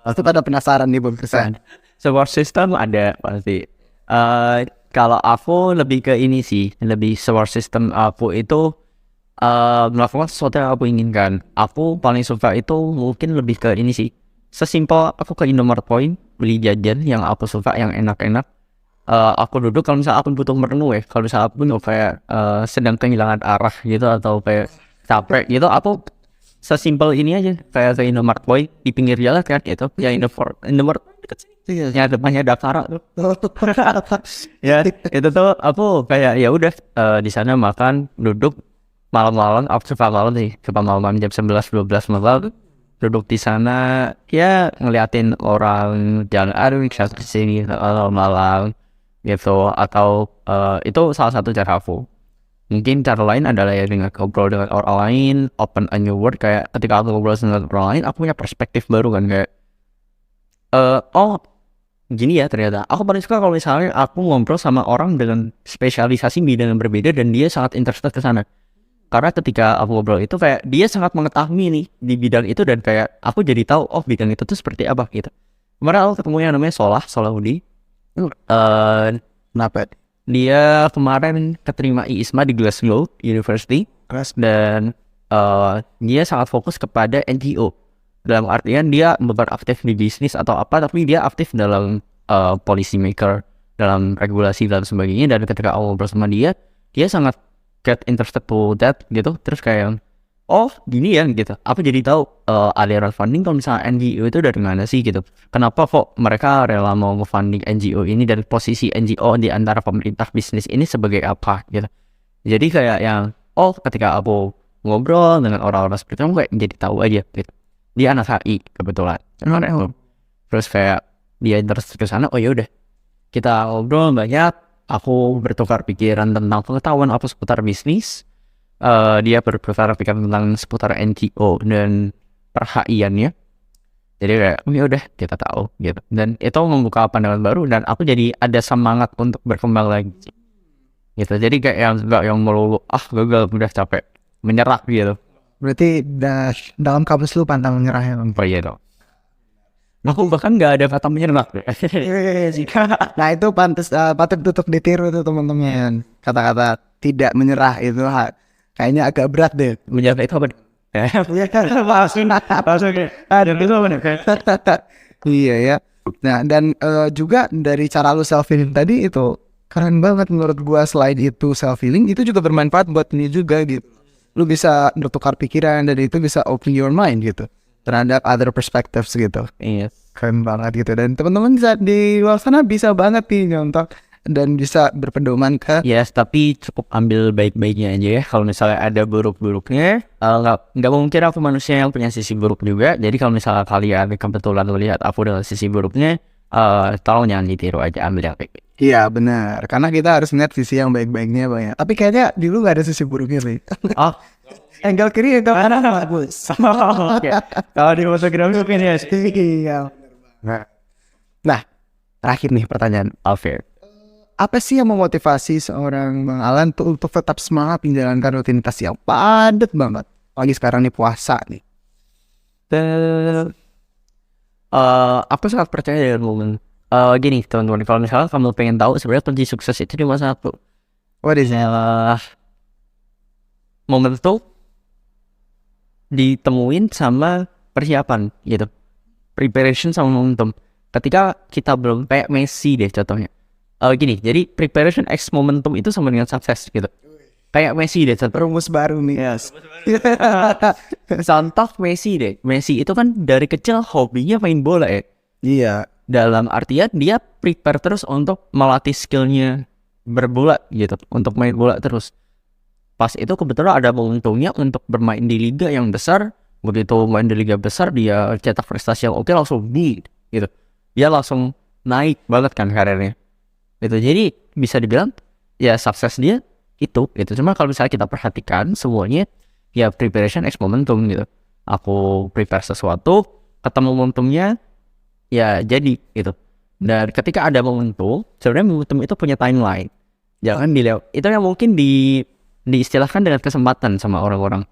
Aku pada penasaran nih pemirsa. Support system ada pasti. Kalau aku lebih ke ini sih, lebih support system aku itu melakukan sesuatu yang aku inginkan. Aku paling suka itu mungkin lebih ke ini sih. Sesimpel aku ke Indomaret Point beli jajan yang aku suka, yang enak-enak. Aku duduk kalau misalnya aku butuh menu ya. Kalau misalnya aku kayak sedang kehilangan arah gitu atau kayak capek gitu, aku sesimpel ini aja kayak ke Indomaret Point di pinggir jalan kan itu. Ya Indomaret deket sini. Ya depannya Dakara tuh. Ya itu tuh aku kayak ya udah di sana makan, duduk malam-malam, aku suka malam sih, suka malam jam 11-12 malam, duduk di sana ya ngeliatin orang jalan ke sini malam gitu, atau itu salah satu cara aku. Mungkin cara lain adalah ya dengan ngobrol dengan orang lain, open a new world. Kayak ketika aku ngobrol dengan orang lain, aku punya perspektif baru kan, kayak oh gini ya ternyata. Aku paling suka kalau misalnya aku ngobrol sama orang dengan spesialisasi bidang yang berbeda dan dia sangat interested ke sana. Karena ketika aku ngobrol itu kayak dia sangat mengetahui nih di bidang itu, dan kayak aku jadi tahu oh bidang itu tuh seperti apa gitu. Kemarin aku ketemu yang namanya Solahudi. Kenapa? Dia kemarin keterima IISMA di Glasgow University, dan dia sangat fokus kepada NGO. Dalam artian dia bukan aktif di bisnis atau apa, tapi dia aktif dalam policy maker, dalam regulasi dan sebagainya. Dan ketika aku ngobrol sama dia sangat get interested to that gitu. Terus kayak oh gini ya gitu, aku jadi tahu aliran funding kalau misalnya NGO itu dari mana sih gitu. Kenapa kok mereka rela mau nge-funding NGO ini, dan posisi NGO di antara pemerintah bisnis ini sebagai apa gitu. Jadi kayak yang oh ketika aku ngobrol dengan orang-orang seperti itu, kayak jadi tahu aja gitu. Dia anak HI kebetulan. Terus kayak dia interest ke sana, oh ya udah kita ngobrol banyak. Aku bertukar pikiran tentang pengetahuan aku seputar bisnis. Dia bertukar pikiran tentang seputar NGO dan perhaiannya. Jadi kayak ya udah kita tahu gitu. Dan itu membuka pandangan baru, dan aku jadi ada semangat untuk berkembang lagi. Gitu. Jadi kayak yang enggak yang melulu gagal udah capek, menyerah gitu. Berarti dalam kamus lu pantang menyerah ya bang? Oh iya dong. Aku bahkan nggak ada kata menyerah. Nah itu patut untuk ditiru tuh teman-teman. Kata-kata tidak menyerah itu kayaknya agak berat deh. Menyerah itu apa? Iya ya. Nah dan juga dari cara lu self healing tadi itu keren banget menurut gua. Selain itu self healing itu juga bermanfaat buat ini juga gitu. Lu bisa bertukar pikiran dan itu bisa open your mind gitu terhadap other perspectives gitu. Iya. Keren banget gitu. Dan teman-teman bisa di luar sana bisa banget nih nyontok dan bisa berpedoman ke Yes, tapi cukup ambil baik-baiknya aja ya. Kalau misalnya ada buruk-buruknya, nggak mungkin aku manusia yang punya sisi buruk juga. Jadi kalau misalnya kalian kebetulan melihat aku dengan sisi buruknya, tolong jangan ditiru aja, ambil yang baik. Iya benar, karena kita harus melihat sisi yang baik-baiknya banyak. Tapi kayaknya di lu gak ada sisi buruknya sih. Oh, Angle kiri itu kanan bagus. oke. Kalau di Instagram mungkin ya. Iya. Nah, terakhir nih pertanyaan. Oke. Apa sih yang memotivasi seorang Bang Alan tuh untuk tetap semangat menjalankan rutinitas yang padat banget? Lagi sekarang nih puasa nih. Aku sangat percaya dengan momen. Gini teman-teman, kalau misalnya kamu pengen tahu sebenarnya kunci sukses itu cuma satu. What is it? Momen itu ditemuin sama persiapan gitu. preparation sama momentum. Ketika kita belum kayak Messi deh contohnya. Gini, jadi preparation x momentum itu sama dengan sukses gitu. Kayak Messi deh contoh. Rumus baru nih. Yes. Contoh Messi deh. Messi itu kan dari kecil hobinya main bola ya. Iya. Dalam artian dia prepare terus untuk melatih skillnya berbola gitu, untuk main bola terus. Pas itu kebetulan ada momentumnya untuk bermain di liga yang besar. Begitu main di liga besar dia cetak prestasi yang oke, langsung gitu. Dia langsung naik banget kan karirnya. Itu jadi bisa dibilang ya sukses dia itu. Cuma kalau misalnya kita perhatikan semuanya ya preparation x momentum gitu. Aku prepare sesuatu, ketemu momentumnya, ya jadi gitu. Dan ketika ada momentum, sebenarnya momentum itu punya timeline. Jangan dilihat. Itu yang mungkin diistilahkan dengan kesempatan sama orang-orang.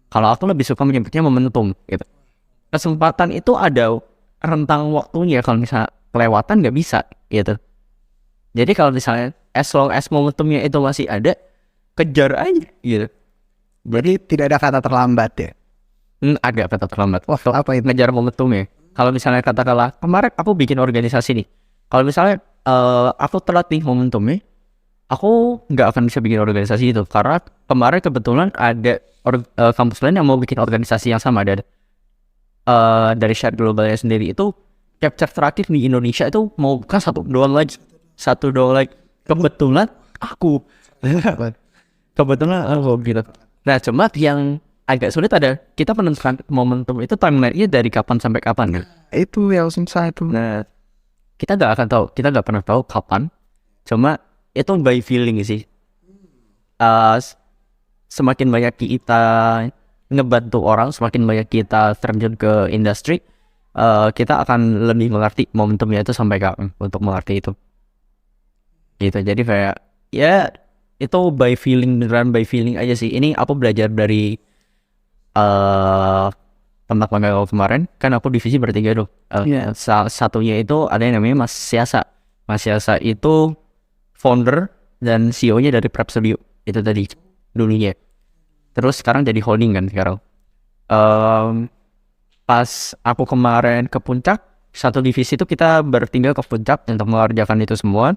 Kalau aku lebih suka menyebutnya momentum gitu. Kesempatan itu ada rentang waktunya, kalau misalnya kelewatan nggak bisa gitu. Jadi kalau misalnya as long as momentumnya itu masih ada, kejar aja gitu. Jadi tidak ada kata terlambat ya. Agak kata terlambat. Wah, apa itu? Ngejar momentumnya. Kalau misalnya katakanlah kemarin aku bikin organisasi nih. Kalau misalnya aku telat nih momentumnya, aku nggak akan bisa bikin organisasi itu karena kemarin kebetulan ada kampus lain yang mau bikin organisasi yang sama. Ada dari Share Globalnya sendiri itu chapter terakhir di Indonesia itu mau bukan satu doang lagi. Kebetulan aku gitu. Nah cuma yang agak sulit ada kita menentukan momentum itu timeline-nya dari kapan sampai kapan kan. Itu yang susah itu. Nah kita nggak pernah tahu kapan. Cuma itu by feeling sih. Semakin banyak kita ngebantu orang, semakin banyak kita terjun ke industri, kita akan lebih mengerti momentumnya itu sampai kapan untuk mengerti itu. Gitu. Jadi kayak ya itu by feeling, beneran by feeling aja sih. Ini aku belajar dari tempat magang kemarin. Kan aku divisi bertiga tuh. Satunya itu ada yang namanya Mas Siasa. Mas Siasa itu founder dan CEO-nya dari Prep Studio itu tadi dulunya. Terus sekarang jadi holding kan sekarang. Pas aku kemarin ke puncak, satu divisi itu kita bertiga ke puncak untuk mengerjakan itu semua.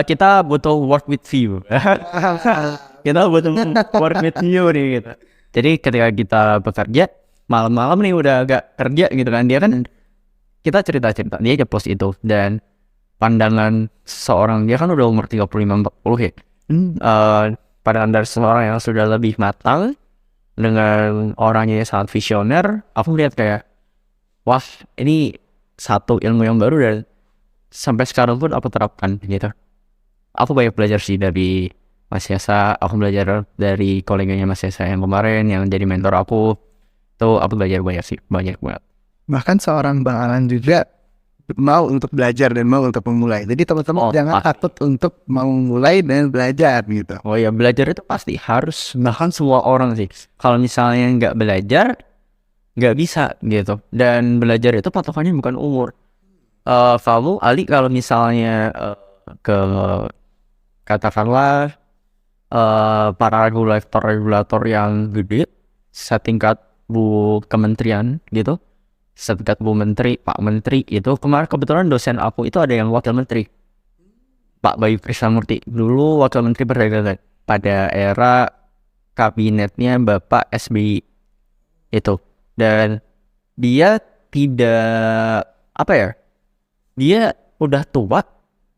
Kita butuh work with you. Kita butuh work with you nih gitu. Jadi ketika kita bekerja malam-malam nih udah agak kerja gitu kan, dia kan kita cerita-cerita, dia aja post itu dan pandangan seorang, dia kan udah umur 35-40 ya. Pandangan dari seorang yang sudah lebih matang dengan orangnya yang sangat visioner, aku lihat kayak wah ini satu ilmu yang baru dan sampai sekarang pun aku terapkan gitu. Aku banyak belajar sih dari Mas Yasa, aku belajar dari koleganya Mas Yasa yang kemarin yang jadi mentor aku. Tuh aku belajar banyak sih, banyak banget. Bahkan seorang Bang Alan juga mau untuk belajar dan mau untuk memulai. Jadi teman-teman jangan takut untuk mau mulai dan belajar gitu. Oh ya, belajar itu pasti harus, bahkan semua orang sih. Kalau misalnya nggak belajar, nggak bisa gitu. Dan belajar itu patokannya bukan umur. Kamu Ali kalau misalnya ke katakanlah para regulator yang gede setingkat Bu Kementerian gitu, setingkat Bu Menteri, Pak Menteri itu, kemarin kebetulan dosen aku itu ada yang wakil menteri, Pak Bayu Krisnamurti, dulu wakil menteri perdagangan pada era kabinetnya Bapak SBY itu. Dan dia tidak dia udah tua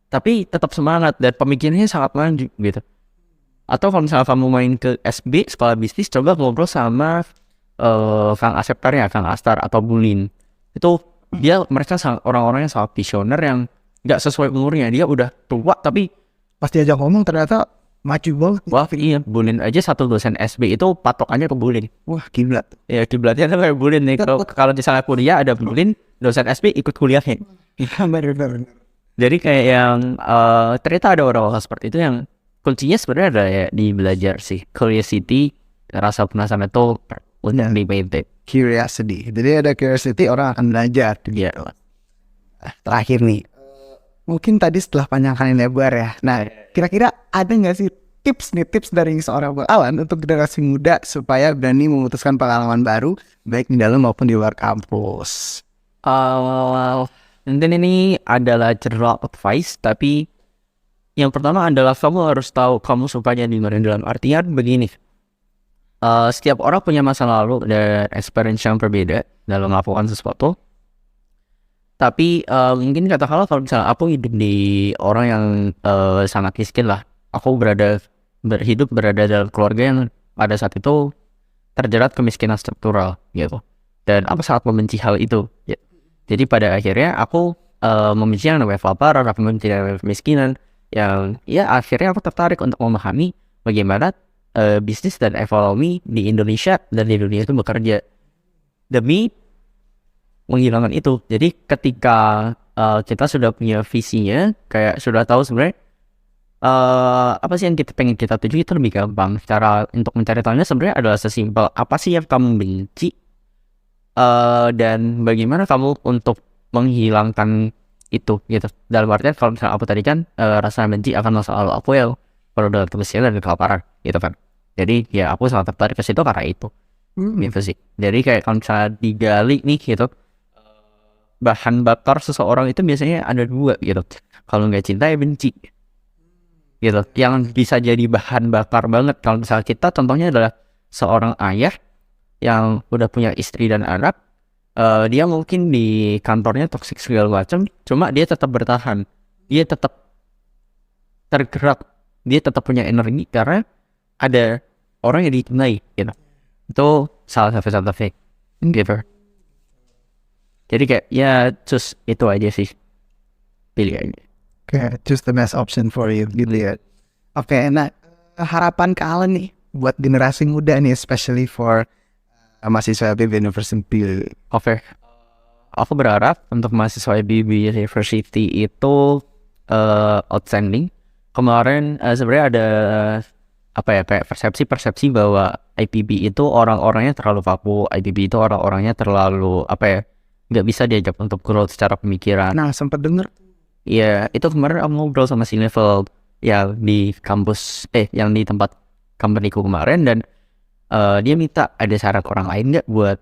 tapi tetap semangat dan pemikirannya sangat maju gitu. Atau kalau misalnya kamu main ke SB, sekolah bisnis, coba ngobrol sama Kang Aseptar Kang Astar atau Bulin. Itu mereka orang-orang yang sangat visioner yang nggak sesuai umurnya, dia udah tua tapi pas diajak ngomong ternyata maju banget. Wah iya, Bulin aja satu dosen SB itu patokannya ke Bulin. Wah kiblat. Ya kiblatnya kan kayak Bulin nih. Kalau misalnya kuliah ada Bulin, dosen SB ikut kuliahnya. Iya benar. Jadi kayak yang ternyata ada orang-orang seperti itu yang kuncinya sebenarnya ada ya di belajar sih. Curiosity, rasa penasaran itu untuk di-maintain. Curiosity. Jadi ada curiosity, orang akan belajar. Iya. Terakhir nih, mungkin tadi setelah panjang kali lebar ya. Nah, kira-kira ada nggak sih tips dari seorang Alan untuk generasi muda supaya berani memutuskan pengalaman baru baik di dalam maupun di luar kampus. Dan ini adalah general advice, tapi yang pertama adalah kamu harus tahu kamu sukanya di mana. Dalam artian begini, setiap orang punya masa lalu dan experience yang berbeda dalam melakukan sesuatu. Tapi mungkin katakanlah kalau misalnya aku hidup di orang yang sangat miskin lah, aku berhidup berada dalam keluarga yang pada saat itu terjerat kemiskinan struktural gitu, dan aku sangat membenci hal itu ya. Jadi pada akhirnya aku membenci yang namanya kelaparan, aku membenci yang namanya kemiskinan, yang ya akhirnya aku tertarik untuk memahami bagaimana bisnis dan ekonomi di Indonesia dan di dunia itu bekerja demi menghilangkan itu. Jadi ketika kita sudah punya visinya, kayak sudah tahu sebenarnya apa sih yang kita pengen kita tuju, itu lebih gampang. Cara untuk mencari tahunya sebenarnya adalah sesimpel apa sih yang kamu benci, dan bagaimana kamu untuk menghilangkan itu gitu. Dalam artian kalau misalnya aku tadi kan rasa benci akan masa lalu aku yang penuh dengan kemiskinan dan kelaparan gitu kan. Jadi ya aku sangat tertarik ke situ karena itu gitu sih. Jadi kayak kalau misalnya digali nih gitu, bahan bakar seseorang itu biasanya ada dua gitu. Kalau nggak cinta ya benci gitu. Yang bisa jadi bahan bakar banget kalau misalnya kita contohnya adalah seorang ayah yang udah punya istri dan anak, dia mungkin di kantornya toksik segala macam, cuma dia tetap bertahan, dia tetap tergerak, dia tetap punya energi karena ada orang yang dicintai gitu. Itu salah satu contohnya gitu. Jadi kayak ya choose itu aja sih pilihannya. Oke, choose the best option for you gitu ya. Oke, nah harapan ke Alan nih buat generasi muda nih, especially for mahasiswa IPB University. Oke. Aku berharap untuk mahasiswa IPB University itu outstanding. Kemarin sebenarnya ada apa ya, kayak persepsi bahwa IPB itu orang-orangnya terlalu kaku, IPB itu orang-orangnya terlalu apa ya, nggak bisa diajak untuk growth secara pemikiran. Nah, sempat denger. Iya, itu kemarin aku ngobrol sama si level yang di kampus, yang di tempat companyku kemarin, dan dia minta ada syarat orang lain nggak buat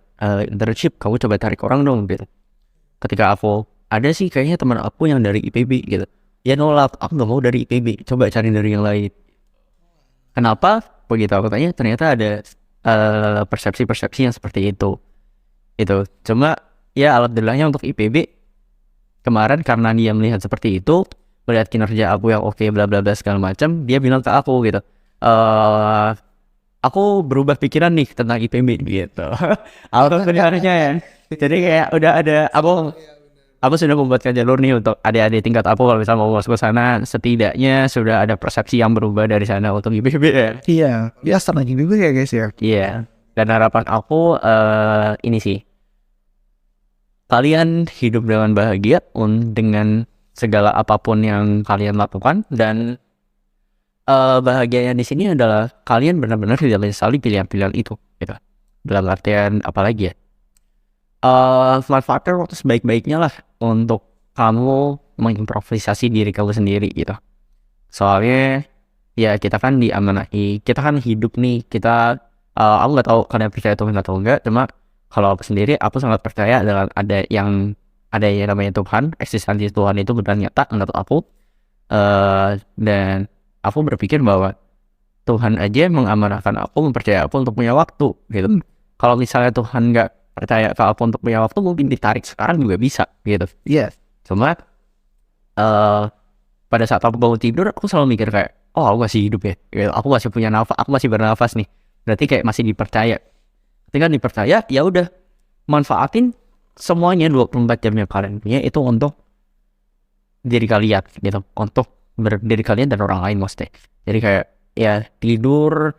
internship, kamu coba tarik orang dong gitu. Ketika aku ada sih kayaknya teman aku yang dari IPB gitu, ya nolak, aku nggak mau dari IPB, coba cari dari yang lain. Kenapa? Begitu aku tanya, ternyata ada persepsi-persepsi yang seperti itu. Cuma ya alhamdulillahnya untuk IPB kemarin karena dia melihat seperti itu, melihat kinerja aku yang oke bla bla bla segala macam, dia bilang ke aku gitu, aku berubah pikiran nih tentang IPB gitu. Alhamdulillahnya ya. Jadi kayak udah ada aku sudah membuatkan jalur nih untuk adik-adik tingkat aku kalau misalnya mau masuk ke sana, setidaknya sudah ada persepsi yang berubah dari sana untuk IPB ya. Iya, ya lagi juga ya guys ya. Iya. Dan harapan aku ini sih, kalian hidup dengan bahagia dengan segala apapun yang kalian lakukan, dan bahagianya di sini adalah kalian benar-benar tidak menyesali pilihan-pilihan itu gitu. Dalam artian apalagi ya, manfaatkan waktu sebaik-baiknya lah untuk kamu mengimprovisasi diri kamu sendiri gitu. Soalnya ya kita kan diamanahi, kita kan hidup nih, kita aku nggak tahu kalian percaya Tuhan atau enggak, cuma kalau aku sendiri aku sangat percaya dengan ada yang namanya Tuhan, eksistensi Tuhan itu benar nyata menurut aku, dan aku berpikir bahwa Tuhan aja mengamanahkan aku, mempercaya aku untuk punya waktu gitu. Kalau misalnya Tuhan nggak percaya ke aku untuk punya waktu, mungkin ditarik sekarang juga bisa gitu. Iya. Cuma pada saat aku bangun tidur, aku selalu mikir kayak, oh aku masih hidup ya gitu. Aku masih punya nafas, aku masih bernafas nih, berarti kayak masih dipercaya. Ketika dipercaya, ya udah, manfaatin semuanya 24 jam yang kalian punya itu untuk diri kalian gitu, untuk diri kalian dan orang lain maksudnya. Jadi kayak ya tidur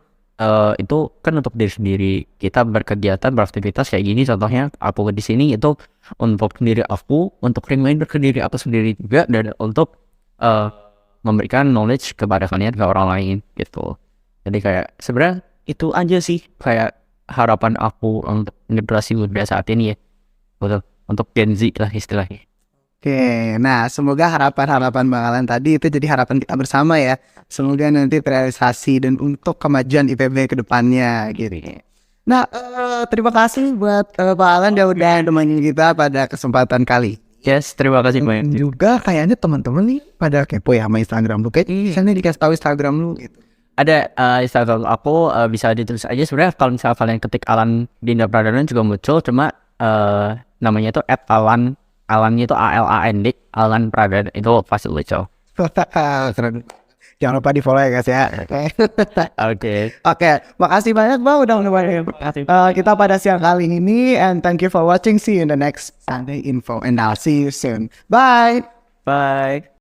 itu kan untuk diri sendiri, kita berkegiatan beraktivitas kayak gini contohnya aku di sini itu untuk diri aku, untuk reminder ke diri aku sendiri juga, dan untuk memberikan knowledge kepada kalian, ke orang lain gitu. Jadi kayak sebenarnya itu aja sih kayak harapan aku untuk generasi muda saat ini ya, untuk Gen Z lah istilahnya. Oke, nah semoga harapan-harapan Bang Alan tadi itu jadi harapan kita bersama ya. Semoga nanti terrealisasi dan untuk kemajuan IPB ke depannya gitu. Nah, terima kasih buat Pak Alan yang udah nemenin kita pada kesempatan kali. Yes, terima kasih banyak. Juga kayaknya teman-teman nih pada kepo ya sama Instagram lu. Kayak misalnya dikasih tahu Instagram lu gitu. Ada Instagram aku bisa ditulis aja sebenarnya kalau misalnya kalian ketik Alan Dinda Pradana juga muncul, cuma namanya itu @alan, Alannya itu ALAND, Alan Pradana, itu pasti lucu. Keren. Jangan lupa di follow ya guys ya. Oke. Oke, makasih banyak Bang udah nemenin kita pada siang kali ini, and thank you for watching. See you in the next Sunday info and I'll see you soon. Bye. Bye.